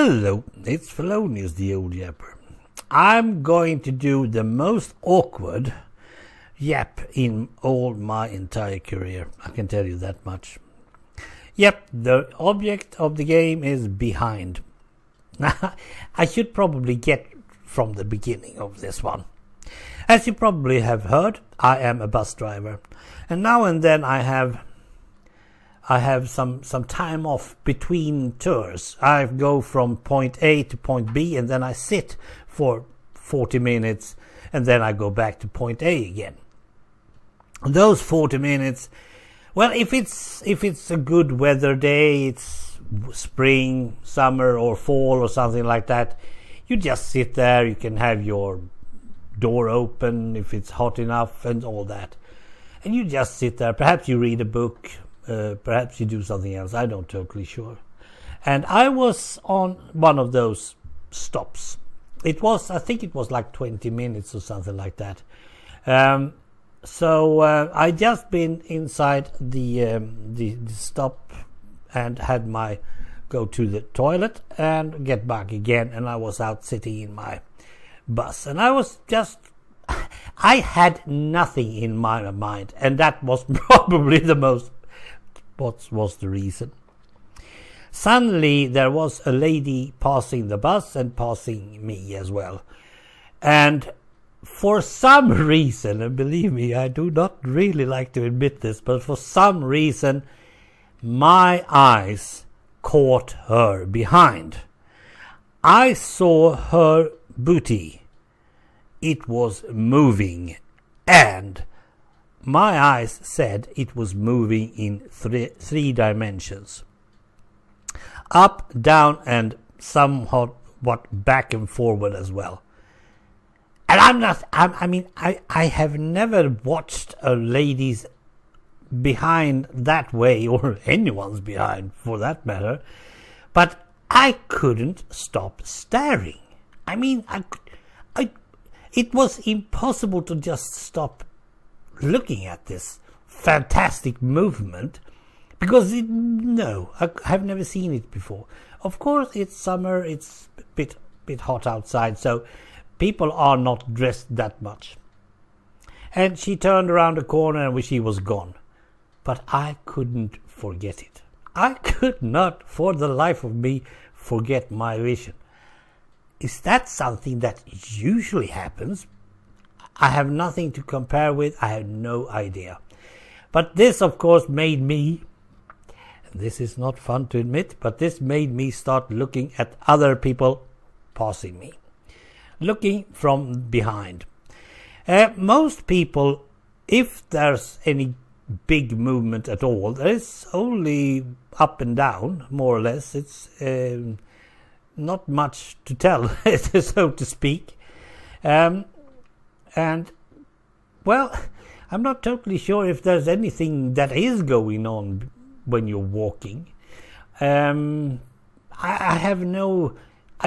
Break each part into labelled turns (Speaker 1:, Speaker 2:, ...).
Speaker 1: Hello, it's Fellonius the old yapper. I'm going to do the most awkward yap in all my entire career. I can tell you that much. Yep, the object of the game is behind. I should probably get from the beginning of this one. As you probably have heard, I am a bus driver, and now and then I have some time off between tours. I go from point A to point B, and then I sit for 40 minutes, and then I go back to point A again. And those 40 minutes, well, if it's a good weather day, it's spring, summer, or fall, or something like that, you just sit there. You can have your door open if it's hot enough and all that, and you just sit there. Perhaps you read a book. Perhaps you do something else. I'm not totally sure. And I was on one of those stops. I think it was like 20 minutes or something like that. So I just been inside the stop and had my go to the toilet and get back again. And I was out sitting in my bus. And I had nothing in my mind. And that was probably what was the reason. Suddenly there was a lady passing the bus and passing me as well. And for some reason, and believe me, I do not really like to admit this, but for some reason my eyes caught her behind. I saw her booty. It was moving, and my eyes said it was moving in three dimensions. Up, down, and somewhat back and forward as well. And I have never watched a lady's behind that way, or anyone's behind for that matter, but I couldn't stop staring. It was impossible to just stop looking at this fantastic movement, because I have never seen it before. Of course, it's summer, it's a bit hot outside, so people are not dressed that much. And she turned around the corner and she was gone. But I couldn't forget it. I could not, for the life of me, forget my vision. Is that something that usually happens? I have nothing to compare with. I have no idea. But this, of course, made me, and this is not fun to admit, but this made me start looking at other people passing me. Looking from behind. Most people, if there's any big movement at all, there's only up and down, more or less. It's not much to tell, so to speak. And, well, I'm not totally sure if there's anything that is going on when you're walking. I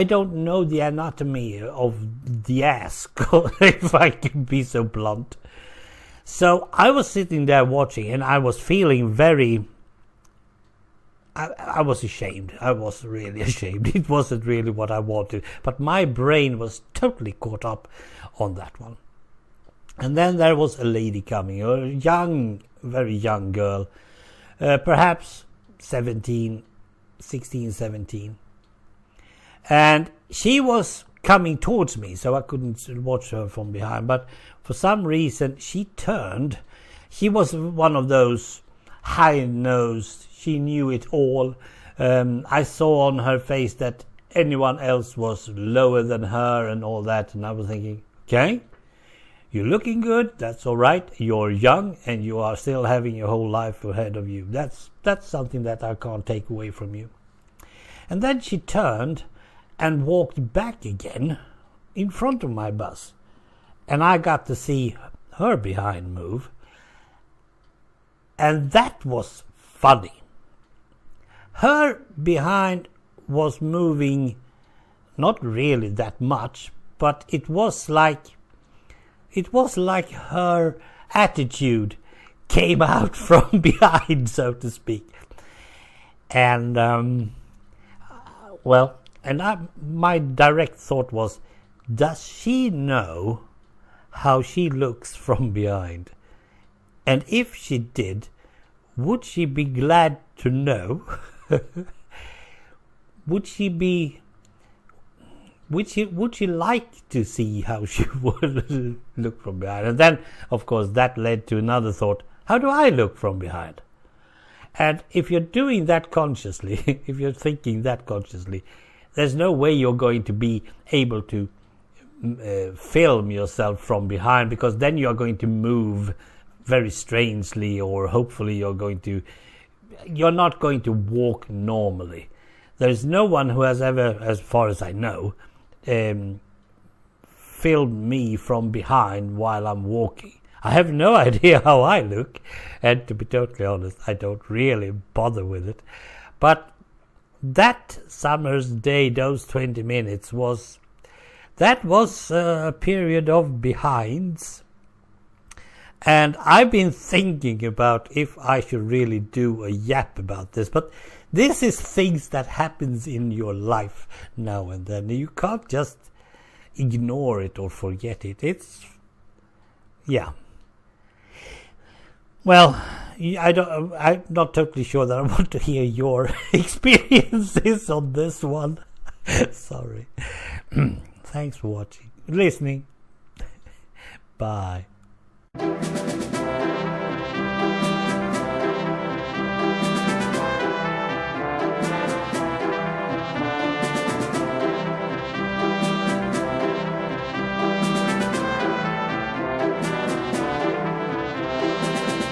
Speaker 1: don't know the anatomy of the ass, if I can be so blunt. So I was sitting there watching, and I was feeling I was ashamed. I was really ashamed. It wasn't really what I wanted, but my brain was totally caught up on that one. And then there was a lady coming, a very young girl, perhaps 16, 17. And she was coming towards me, so I couldn't watch her from behind. But for some reason, she turned. She was one of those high-nosed, she knew it all. I saw on her face that anyone else was lower than her and all that. And I was thinking, okay, you're looking good, that's all right. You're young and you are still having your whole life ahead of you. That's something that I can't take away from you. And then she turned and walked back again in front of my bus. And I got to see her behind move. And that was funny. Her behind was moving not really that much, but it was like her attitude came out from behind, so to speak. And well, my direct thought was, does she know how she looks from behind? And if she did, would she be glad to know? Would she like to see how she would look from behind? And then, of course, that led to another thought: how do I look from behind? And if you're doing that consciously, if you're thinking that consciously, there's no way you're going to be able to film yourself from behind, because then you're going to move very strangely, or hopefully you're not going to walk normally. There's no one who has ever, as far as I know, filmed me from behind while I'm walking. I have no idea how I look, and to be totally honest, I don't really bother with it. But that summer's day, those 20 minutes, was a period of behinds. And I've been thinking about if I should really do a yap about this, but this is things that happens in your life now and then. You can't just ignore it or forget it. Well, I'm not totally sure that I want to hear your experiences on this one. Sorry. Thanks for listening. Bye.